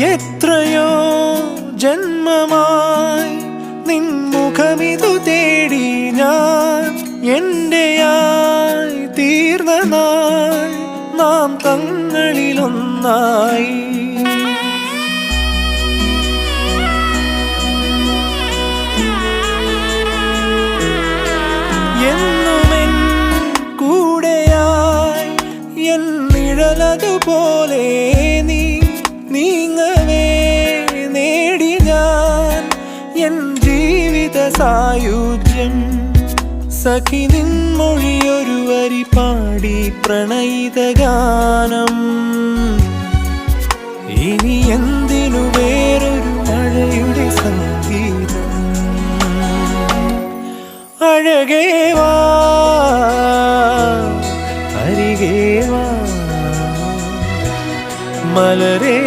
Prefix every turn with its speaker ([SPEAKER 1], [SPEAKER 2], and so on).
[SPEAKER 1] എത്രയോ ജന്മമായി നിൻമുഖമിതു തേടി ഞാൻ എന്റെയായി തീർന്ന നാൾ നാം തങ്ങളിലൊന്നായി. എന്നുമെൻ കൂടെയായി എൻ നിഴലതുപോലെ നീ നീങ്ങവേ നേടി ഞാൻ എൻ ജീവിത സായുജ്യം. സഖി നിൻമൊഴിയൊരു വരി പാടി പ്രണയിത ഗാനം. ഇനി എന്തിനു വേറൊരു മഴയുടെ സംഗീതം. അഴകേ വാ അരികേ വാ മലരേ